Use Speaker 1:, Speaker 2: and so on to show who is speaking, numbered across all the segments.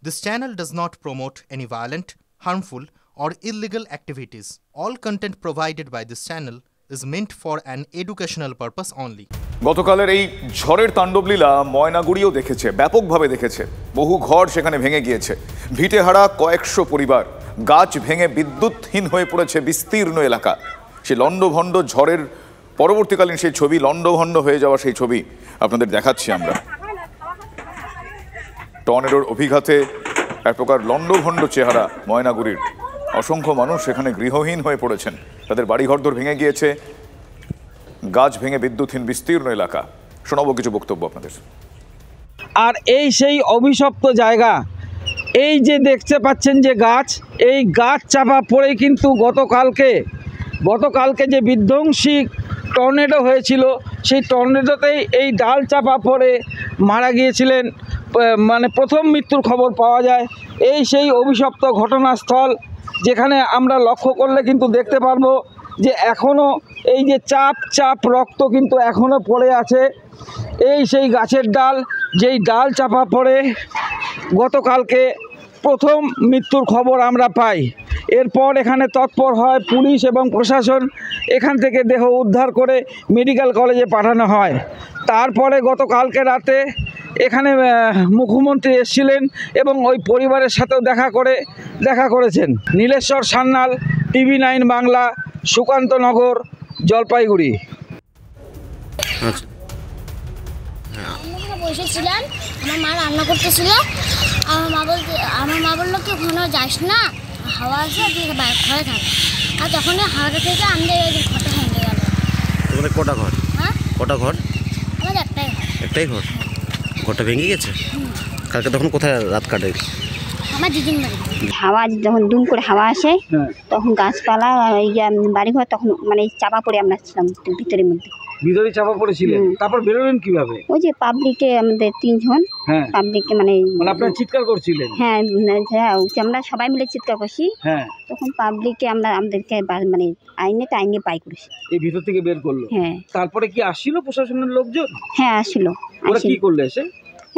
Speaker 1: This channel does not promote any violent, harmful, or illegal activities. All content provided by this channel is meant for an educational purpose only.
Speaker 2: গতকালের এই ঝড়ের তাণ্ডবলীলা ময়নাগুড়িও দেখেছে, ব্যাপকভাবে দেখেছে। বহু ঘর সেখানে ভেঙে গিয়েছে, ভিটেহারা কয়েকশো পরিবার, গাছ ভেঙে বিদ্যুৎহীন হয়ে পড়েছে বিস্তীর্ণ এলাকা। সেই লণ্ডভণ্ড ঝড়ের পরবর্তীকালীন সেই ছবি, লণ্ডভণ্ড হয়ে যাওয়া সেই ছবি আপনাদের দেখাচ্ছি আমরা। টর্নেডোর অভিঘাতে এক প্রকার লণ্ডভণ্ড চেহারা ময়নাগুড়ির। অসংখ্য মানুষ সেখানে গৃহহীন হয়ে পড়েছেন, তাদের বাড়িঘরদোর ভেঙে গিয়েছে, গাছ ভেঙে বিদ্যুৎহীন বিস্তীর্ণ এলাকা। শোনাবো কিছু বক্তব্য আপনাদের।
Speaker 3: আর এই সেই অভিশপ্ত জায়গা, এই যে দেখতে পাচ্ছেন যে গাছ, এই গাছ চাপা পড়ে কিন্তু গতকালকে যে বিধ্বংসী টর্নেডো হয়েছিল, সেই টর্নেডোতেই এই ডাল চাপা পড়ে মারা গিয়েছিলেন, মানে প্রথম মৃত্যুর খবর পাওয়া যায়। এই সেই অভিশপ্ত ঘটনাস্থল, যেখানে আমরা লক্ষ্য করলে কিন্তু দেখতে পারবো যে এখনও এই যে চাপ রক্ত কিন্তু এখনও পড়ে আছে। এই সেই গাছের ডাল, যেই ডাল চাপা পড়ে গতকালকে প্রথম মৃত্যুর খবর আমরা পাই। এরপর এখানে তৎপর হয় পুলিশ এবং প্রশাসন, এখান থেকে দেহ উদ্ধার করে মেডিকেল কলেজে পাঠানো হয়। তারপরে গতকালকে রাতে এখানে মুখ্যমন্ত্রী এসেছিলেন এবং ওই পরিবারের সাথেও দেখা করেছেন। নীলেশ্বর সান্যাল, TV9 বাংলা, সুকান্তনগর, জলপাইগুড়ি।
Speaker 4: বসেছিলাম, আমার মা রান্না করতেছিল। আমার মা বললো কি ওখানে যাস না, হাওয়া আছে, ঘরে থাক। আর তখন হাওয়াটা থেকে আমাদের ঘরটা ভেঙে গেল।
Speaker 5: তোমাদের কটা ঘর?
Speaker 4: হ্যাঁ,
Speaker 5: কটা ঘর?
Speaker 4: আমাদের একটাই ঘর।
Speaker 5: ঘরটা ভেঙে গেছে। কালকে তখন কোথায় রাত কাটে?
Speaker 4: আমার দিদির বাড়ি।
Speaker 6: হাওয়া যখন দুম করে হাওয়া আসে, তখন গাছপালা বাড়িঘর তখন মানে চাপা পড়ে আমরা ছিলাম ভিতরের মধ্যে।
Speaker 3: ভিতরে চাপা পড়েছিলেন, তারপর বেরোলেন কিভাবে?
Speaker 6: ওই যে পাবলিকে আমাদের 3 জন পাবলিককে মানে
Speaker 3: আপনারা চিৎকার করছিলেন?
Speaker 6: হ্যাঁ, আমরা সবাই মিলে চিৎকার করছি। তখন পাবলিকে আমাদেরকে মানে আইনে বাই করেছি,
Speaker 3: এই ভিতর থেকে বের করলো।
Speaker 6: হ্যাঁ,
Speaker 3: তারপরে কি আসছিল প্রশাসনের লোকজন?
Speaker 6: হ্যাঁ, আসলো।
Speaker 3: ওরা কি করলো?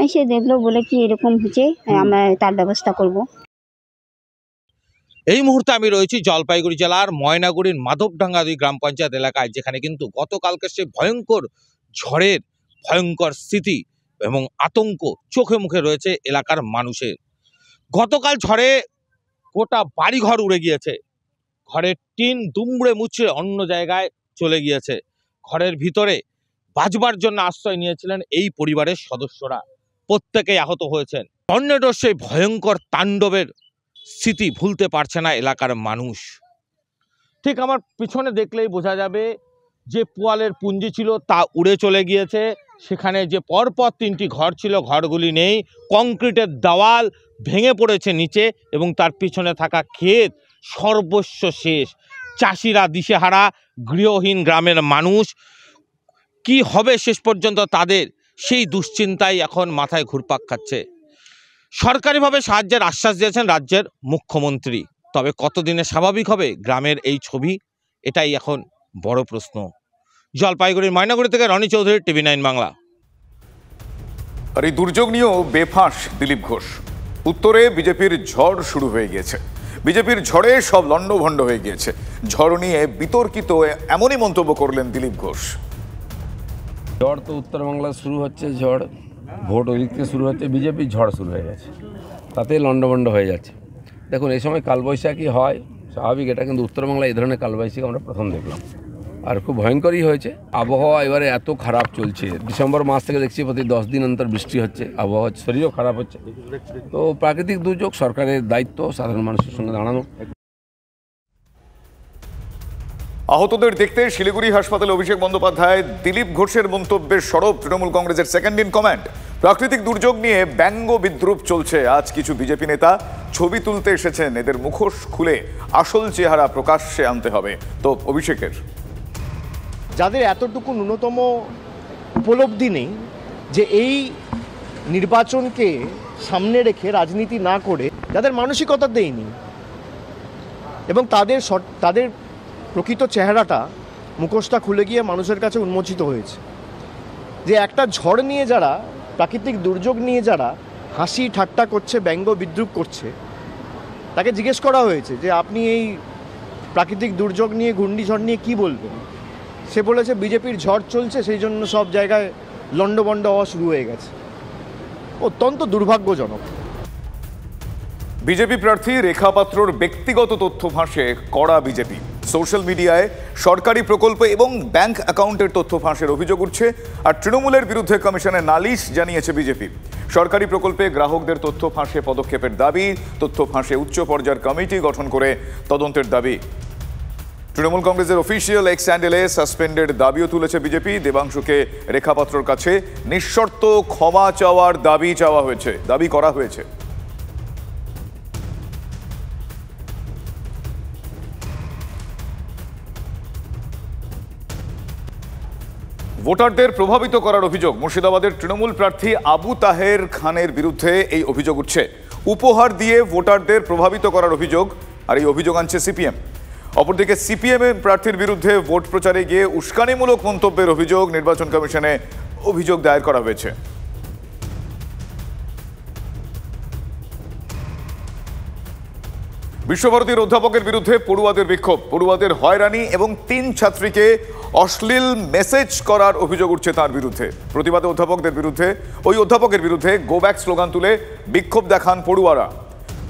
Speaker 6: এসে দেখলো, বলে কি এরকম হচ্ছে, আমরা তার ব্যবস্থা করব।
Speaker 7: এই মুহূর্তে আমি রয়েছি জলপাইগুড়ি জেলার ময়নাগুড়ির মাধবডাঙ্গা 2 গ্রাম পঞ্চায়েত এলাকায়, যেখানে কিন্তু গতকালকে সেই ভয়ঙ্কর ঝড়ের ভয়ঙ্কর স্মৃতি এবং আতঙ্ক চোখে মুখে রয়েছে এলাকার মানুষের। গতকাল ঝড়ে গোটা বাড়িঘর উড়ে গিয়েছে, ঘরের টিন দুমড়ে মুচড়ে অন্য জায়গায় চলে গিয়েছে। ঘরের ভিতরে বাঁচবার জন্য আশ্রয় নিয়েছিলেন এই পরিবারের সদস্যরা, প্রত্যেকেই আহত হয়েছেন। টর্নেডোর সেই ভয়ঙ্কর তাণ্ডবের স্মৃতি ভুলতে পারছে না এলাকার মানুষ। ঠিক আমার পিছনে দেখলেই বোঝা যাবে যে পোয়ালের পুঞ্জি ছিল তা উড়ে চলে গিয়েছে। সেখানে যে পরপর 3টি ঘর ছিল, ঘরগুলি নেই। কংক্রিটের দেওয়াল ভেঙে পড়েছে নিচে এবং তার পিছনে থাকা ক্ষেত সর্বস্ব শেষ। চাষিরা দিশেহারা, গৃহহীন গ্রামের মানুষ কি হবে শেষ পর্যন্ত, তাদের সেই দুশ্চিন্তাই এখন মাথায় ঘুরপাক খাচ্ছে। সরকারিভাবে সাহায্যের আশ্বাস দিয়েছেন রাজ্যের মুখ্যমন্ত্রী, তবে কতদিনে স্বাভাবিক হবে গ্রামের এই ছবি, এটাই এখন বড় প্রশ্ন। জলপাইগুড়ির ময়নাগুড়ি থেকে রনি চৌধুরী, TV9 বাংলা।
Speaker 2: আর এই দুর্যোগ নিয়েও বেফাঁস দিলীপ ঘোষ। উত্তরে বিজেপির ঝড় শুরু হয়ে গিয়েছে, বিজেপির ঝড়ে সব লণ্ডভণ্ড হয়ে গিয়েছে। ঝড় নিয়ে বিতর্কিত এমনই মন্তব্য করলেন দিলীপ ঘোষ।
Speaker 8: ঝড় তো উত্তরবাংলায় শুরু হচ্ছে, ঝড় ভোট ওই দিক থেকে শুরু হচ্ছে, বিজেপির ঝড় শুরু হয়ে গেছে, তাতে লণ্ডভণ্ড হয়ে যাচ্ছে। দেখুন, এই সময় কালবৈশাখী হয় স্বাভাবিক, এটা কিন্তু উত্তরবাংলায় এই ধরনের কালবৈশাখী আমরা প্রথম দেখলাম, আর খুব ভয়ঙ্করই হয়েছে। আবহাওয়া এবারে এত খারাপ চলছে, ডিসেম্বর মাস থেকে দেখছি প্রতি 10 দিন অন্তর বৃষ্টি হচ্ছে, আবহাওয়া শরীরও খারাপ হচ্ছে। তো প্রাকৃতিক দুর্যোগ, সরকারের দায়িত্ব সাধারণ মানুষের সঙ্গে দাঁড়ানো।
Speaker 2: আহতদের দেখতে শিলিগুড়ি হাসপাতালে অভিষেক বন্দ্যোপাধ্যায়। দিলীপ ঘোষের মন্তব্যের সরব তৃণমূল কংগ্রেসের সেকেন্ড ইন কমান্ড। প্রাকৃতিক দুর্যোগ নিয়ে ব্যঙ্গ বিদ্রুপ চলছে। আজ কিছু বিজেপি নেতা ছবি তুলতে এসেছেন, এদের মুখোশ খুলে আসল চেহারা প্রকাশ্যে আনতে হবে। তো অভিষেকের
Speaker 9: যাদের এতটুকু ন্যূনতম উপলব্ধি নেই যে এই নির্বাচনকে সামনে রেখে রাজনীতি না করে, যাদের মানসিকতা দেয়নি এবং তাদের প্রকৃত চেহারাটা, মুখোশটা খুলে গিয়ে মানুষের কাছে উন্মোচিত হয়েছে। যে একটা ঝড় নিয়ে যারা, প্রাকৃতিক দুর্যোগ নিয়ে যারা হাসি ঠাট্টা করছে, ব্যঙ্গ বিদ্রূপ করছে, তাকে জিজ্ঞেস করা হয়েছে যে আপনি এই প্রাকৃতিক দুর্যোগ নিয়ে, ঘূর্ণিঝড় নিয়ে কি বলবেন। সে বলেছে বিজেপির ঝড় চলছে, সেই জন্য সব জায়গায় লণ্ডভণ্ড হওয়া শুরু হয়ে গেছে। অত্যন্ত দুর্ভাগ্যজনক।
Speaker 2: বিজেপি প্রার্থী রেখা পাত্রর ব্যক্তিগত তথ্য ফাঁসে কড়া বিজেপি। সোশ্যাল মিডিয়ায় সরকারি প্রকল্প এবং ব্যাংক অ্যাকাউন্টের তথ্য ফাঁসের অভিযোগ উঠছে, আর তৃণমূলের বিরুদ্ধে কমিশনে নালিশ জানিয়েছে বিজেপি। সরকারি প্রকল্পে গ্রাহকদের তথ্য ফাঁসে পদক্ষেপের দাবি, তথ্য ফাঁসে উচ্চ পর্যায়ের কমিটি গঠন করে তদন্তের দাবি। তৃণমূল কংগ্রেসের অফিসিয়াল এক্স হ্যান্ডেলে সাসপেন্ডের দাবিও তুলেছে বিজেপি। দেবাংশুকে রেখা পাত্রর কাছে নিঃশর্ত ক্ষমা চাওয়ার দাবি করা হয়েছে। ভোটারদের প্রভাবিত করার অভিযোগ। মুর্শিদাবাদের তৃণমূল প্রার্থী আবু তাহের খানের বিরুদ্ধে এই অভিযোগ উঠছে। উপহার দিয়ে ভোটারদের প্রভাবিত করার অভিযোগ, আর এই অভিযোগ আনছে সিপিএম। অপরদিকে সিপিএম প্রার্থীর বিরুদ্ধে ভোট প্রচারে গিয়ে উস্কানিমূলক মন্তব্যের অভিযোগ নির্বাচন কমিশনে অভিযোগ দায়ের করা হয়েছে। বিশ্বভারতীর অধ্যাপকের বিরুদ্ধে পড়ুয়াদের বিক্ষোভ, পড়ুয়াদের হয়রানি এবং 3 ছাত্রীকে অশ্লীল মেসেজ করার অভিযোগ উঠছে তার বিরুদ্ধে। প্রতিবাদে ওই অধ্যাপকের বিরুদ্ধে গো ব্যাক স্লোগান তুলে বিক্ষোভ দেখান পড়ুয়ারা।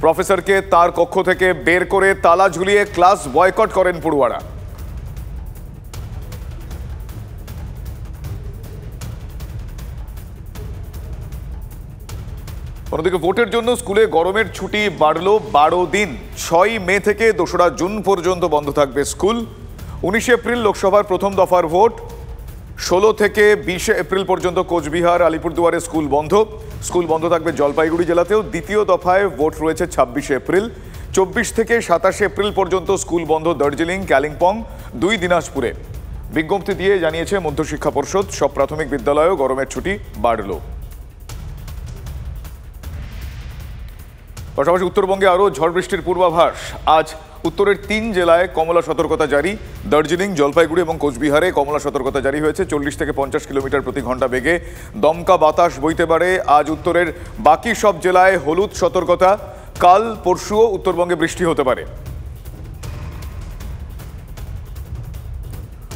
Speaker 2: প্রফেসরকে তার কক্ষ থেকে বের করে তালা ঝুলিয়ে ক্লাস বয়কট করেন পড়ুয়ারা। অন্যদিকে ভোটের জন্য স্কুলে গরমের ছুটি বাড়লো 12 দিন। 6 মে থেকে 2রা জুন পর্যন্ত বন্ধ থাকবে স্কুল। 19 এপ্রিল লোকসভার প্রথম দফার ভোট। 16 থেকে 20 এপ্রিল পর্যন্ত কোচবিহার, আলিপুরদুয়ারে স্কুল বন্ধ থাকবে জলপাইগুড়ি জেলাতেও। দ্বিতীয় দফায় ভোট রয়েছে 26 এপ্রিল। 24 থেকে 27 এপ্রিল পর্যন্ত স্কুল বন্ধ দার্জিলিং, কালিম্পং, 2 দিনাজপুরে। বিজ্ঞপ্তি দিয়ে জানিয়েছে মধ্যশিক্ষা পর্ষদ। সব প্রাথমিক বিদ্যালয়েও গরমের ছুটি বাড়ল। পাশাপাশি উত্তরবঙ্গে আরও ঝড় বৃষ্টির পূর্বাভাস। আজ উত্তরের 3 জেলায় কমলা সতর্কতা জারি। দার্জিলিং, জলপাইগুড়ি এবং কোচবিহারে কমলা সতর্কতা জারি হয়েছে। 40 থেকে 50 কিলোমিটার প্রতি ঘন্টা বেগে দমকা বাতাস বইতে পারে। আজ উত্তরের বাকি সব জেলায় হলুদ সতর্কতা। কাল পরশুও উত্তরবঙ্গে বৃষ্টি হতে পারে।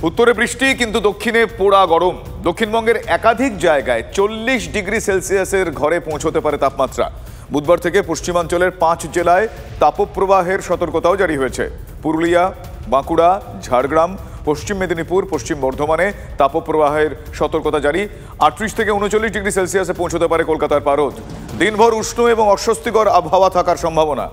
Speaker 2: উত্তরে বৃষ্টি, কিন্তু দক্ষিণে পোড়া গরম। দক্ষিণবঙ্গের একাধিক জায়গায় 40 ডিগ্রি সেলসিয়াসের ঘরে পৌঁছতে পারে তাপমাত্রা। বুধবার থেকে পশ্চিমাঞ্চলের 5 জেলায় তাপপ্রবাহের সতর্কতাও জারি হয়েছে। পুরুলিয়া, বাঁকুড়া, ঝাড়গ্রাম, পশ্চিম মেদিনীপুর, পশ্চিম বর্ধমানে তাপপ্রবাহের সতর্কতা জারি। 38 থেকে 39 ডিগ্রি সেলসিয়াসে পৌঁছতে পারে কলকাতার পারদ। দিনভর উষ্ণ এবং অস্বস্তিকর আবহাওয়া থাকার সম্ভাবনা।